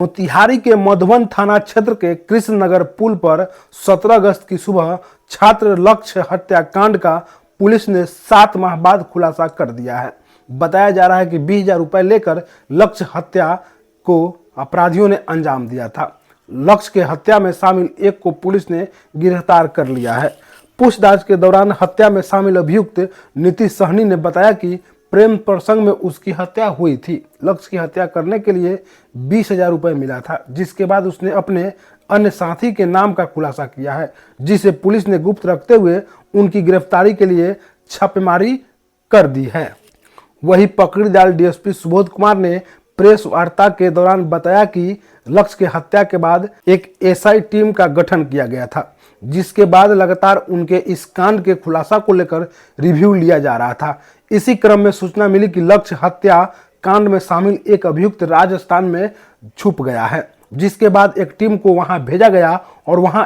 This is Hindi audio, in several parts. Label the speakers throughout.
Speaker 1: मोतिहारी के मधुबन थाना क्षेत्र के कृष्ण नगर पुल पर 17 अगस्त की सुबह छात्र लक्ष्य हत्याकांड का पुलिस ने 7 माह बाद खुलासा कर दिया है। बताया जा रहा है कि 20,000 रुपए लेकर लक्ष्य हत्या को अपराधियों ने अंजाम दिया था। लक्ष्य के हत्या में शामिल एक को पुलिस ने गिरफ्तार कर लिया है। पूछताछ के दौरान हत्या में शामिल अभियुक्त नीतीश सहनी ने बताया कि प्रेम प्रसंग में उसकी हत्या हुई थी। लक्ष्य की हत्या करने के लिए 20,000 रुपए मिला था, जिसके बाद उसने अपने अन्य साथी के नाम का खुलासा किया है, जिसे पुलिस ने गुप्त रखते हुए उनकी गिरफ्तारी के लिए छापेमारी कर दी है। वही पकड़ीदार डीएसपी सुबोध कुमार ने प्रेस वार्ता के दौरान बताया कि लक्ष्य की हत्या के बाद एक एसआई टीम का गठन किया गया था, जिसके बाद लगातार उनके इस कांड के खुलासा को लेकर रिव्यू लिया जा रहा था। इसी क्रम में सूचना मिली कि लक्ष्य हत्या कांड में शामिल एक अभियुक्त राजस्थान में छुप गया है, जिसके बाद एक टीम को वहां भेजा गया और वहां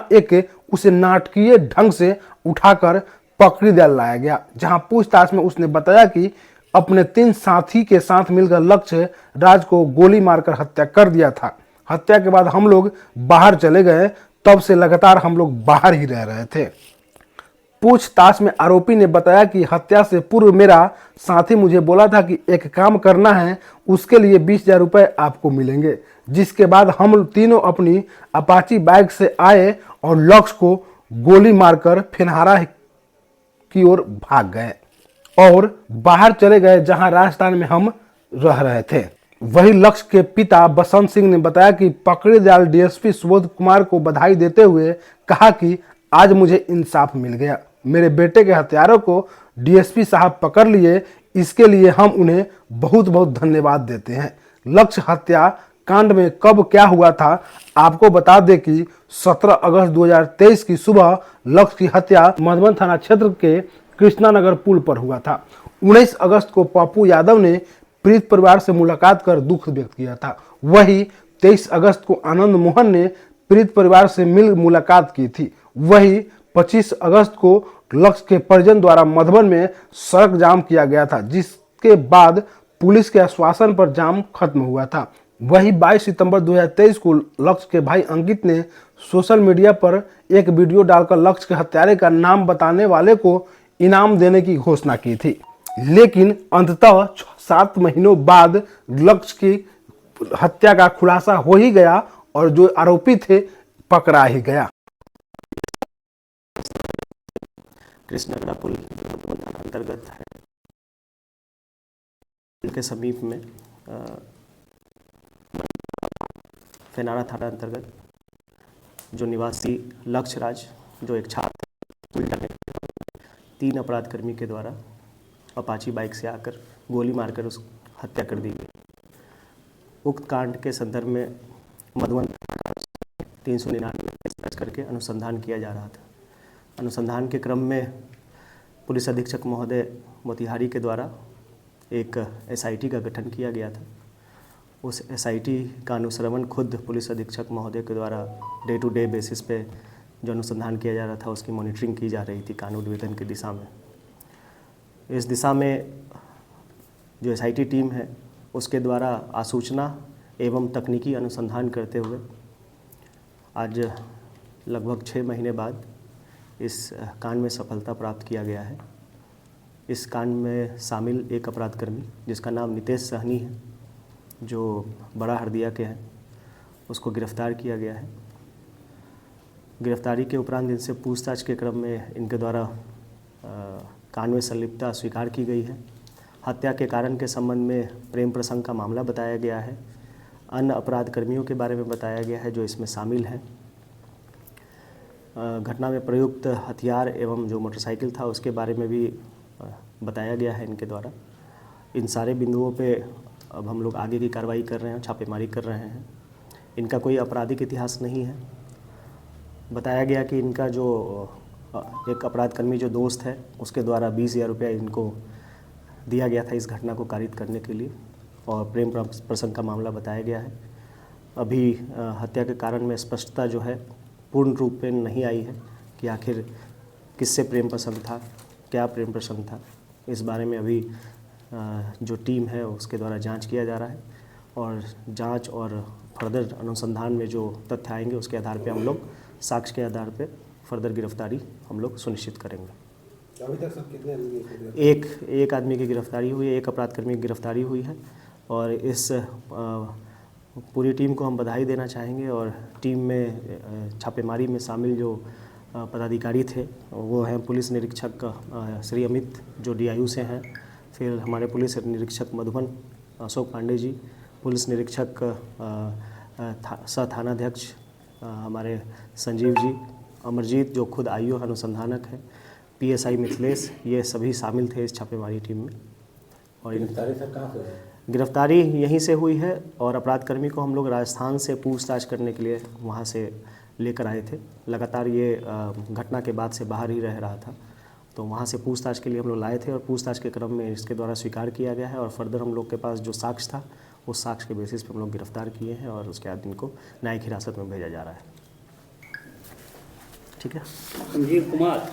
Speaker 1: उसे नाटकीय ढंग से उठाकर पकड़ीदार लाया गया, जहां पूछताछ में उसने बताया कि अपने 3 साथी के साथ मिलकर लक्ष्य राज को गोली मारकर हत्या कर दिया था। हत्या के बाद हम लोग बाहर चले गए, तब से लगातार हम लोग बाहर ही रह रहे थे। पूछताछ में आरोपी ने बताया कि हत्या से पूर्व मेरा साथी मुझे बोला था कि एक काम करना है, उसके लिए 20,000 रुपए आपको मिलेंगे। जिसके बाद हम तीनों अपनी अपाची बाइक से आए और लक्ष्य को गोली मारकर फिनहारा की ओर भाग गए और बाहर चले गए, जहां राजस्थान में हम रह रहे थे। वही लक्ष्य के पिता बसंत सिंह ने बताया कि पकड़ीदार डीएसपी सुबोध कुमार को बधाई देते हुए कहा कि आज मुझे इंसाफ मिल गया। मेरे बेटे के हत्यारों को डीएसपी साहब पकड़ लिए, इसके लिए हम उन्हें बहुत बहुत धन्यवाद देते हैं। लक्ष्य हत्या कांड में कब क्या हुआ था, आपको बता दें कि 17 अगस्त 2023 की सुबह लक्ष्य की हत्या मधुबन थाना क्षेत्र के कृष्णा नगर पुल पर हुआ था। 19 अगस्त को पप्पू यादव ने पीड़ित परिवार से मुलाकात कर दुख व्यक्त किया था। वही 23 अगस्त को आनंद मोहन ने पीड़ित परिवार से मिल मुलाकात की थी। वही 25 अगस्त को लक्ष्य के परिजन द्वारा मधुबन में सड़क जाम किया गया था, जिसके बाद पुलिस के आश्वासन पर जाम खत्म हुआ था। वही 22 सितंबर 2023 को लक्ष्य के भाई अंकित ने सोशल मीडिया पर एक वीडियो डालकर लक्ष्य के हत्यारे का नाम बताने वाले को इनाम देने की घोषणा की थी, लेकिन अंततः 7 महीनों बाद लक्ष्य की हत्या का खुलासा हो ही गया और जो आरोपी थे पकड़ा ही गया।
Speaker 2: कृष्णगढ़ पुल अंतर्गत है के समीप में फेनारा थाना अंतर्गत जो निवासी लक्ष्य राज, जो एक छात्र, 3 अपराधकर्मी के द्वारा अपाची बाइक से आकर गोली मारकर उस हत्या कर दी गई। उक्त कांड के संदर्भ में मधुबन 399 दर्ज करके अनुसंधान किया जा रहा था। अनुसंधान के क्रम में पुलिस अधीक्षक महोदय मोतिहारी के द्वारा एक एसआईटी का गठन किया गया था। उस एसआईटी का अनुश्रवण खुद पुलिस अधीक्षक महोदय के द्वारा डे टू डे बेसिस पे जो अनुसंधान किया जा रहा था, उसकी मॉनिटरिंग की जा रही थी कानून विधेयक की दिशा में। इस दिशा में जो एसआईटी टीम है, उसके द्वारा आसूचना एवं तकनीकी अनुसंधान करते हुए आज लगभग 6 महीने बाद इस कांड में सफलता प्राप्त किया गया है। इस कांड में शामिल एक अपराधकर्मी जिसका नाम नीतीश सहनी है, जो बड़ा हरदिया के हैं, उसको गिरफ्तार किया गया है। गिरफ्तारी के उपरांत इनसे पूछताछ के क्रम में इनके द्वारा कांड में संलिप्तता स्वीकार की गई है। हत्या के कारण के संबंध में प्रेम प्रसंग का मामला बताया गया है। अन्य अपराधकर्मियों के बारे में बताया गया है जो इसमें शामिल हैं। घटना में प्रयुक्त हथियार एवं जो मोटरसाइकिल था उसके बारे में भी बताया गया है इनके द्वारा। इन सारे बिंदुओं पे अब हम लोग आगे की कार्रवाई कर रहे हैं, छापेमारी कर रहे हैं। इनका कोई आपराधिक इतिहास नहीं है। बताया गया कि इनका जो एक अपराधकर्मी जो दोस्त है, उसके द्वारा 20,000 रुपया इनको दिया गया था इस घटना को कारित करने के लिए, और प्रेम प्रसंग का मामला बताया गया है। अभी हत्या के कारण में स्पष्टता जो है पूर्ण रूप में नहीं आई है कि आखिर किससे प्रेम प्रसंग था, क्या प्रेम प्रसंग था। इस बारे में अभी जो टीम है उसके द्वारा जांच किया जा रहा है और जांच और फर्दर अनुसंधान में जो तथ्य आएंगे उसके आधार पे हम लोग साक्ष्य के आधार पे फर्दर गिरफ्तारी हम लोग सुनिश्चित करेंगे।
Speaker 1: अभी तक सब कितने आदमी की
Speaker 2: एक आदमी की गिरफ्तारी हुई है, एक अपराधकर्मी की गिरफ्तारी हुई है और इस पूरी टीम को हम बधाई देना चाहेंगे। और टीम में छापेमारी में शामिल जो पदाधिकारी थे वो हैं पुलिस निरीक्षक श्री अमित जो DIU से हैं, फिर हमारे पुलिस निरीक्षक मधुबन अशोक पांडे जी, पुलिस निरीक्षक सह थानाध्यक्ष हमारे संजीव जी, अमरजीत जो खुद IO अनुसंधानक है, PSI मिथिलेश, ये सभी शामिल थे इस छापेमारी टीम में। और गिरफ्तारी यहीं से हुई है और अपराधकर्मी को हम लोग राजस्थान से पूछताछ करने के लिए वहाँ से लेकर आए थे। लगातार ये घटना के बाद से बाहर ही रह रहा था, तो वहाँ से पूछताछ के लिए हम लोग लाए थे और पूछताछ के क्रम में इसके द्वारा स्वीकार किया गया है और फर्दर हम लोग के पास जो साक्ष्य था उस साक्ष्य के बेसिस पे हम लोग गिरफ्तार किए हैं और उसके बाद इनको न्यायिक हिरासत में भेजा जा रहा है। ठीक है।
Speaker 3: संजीव कुमार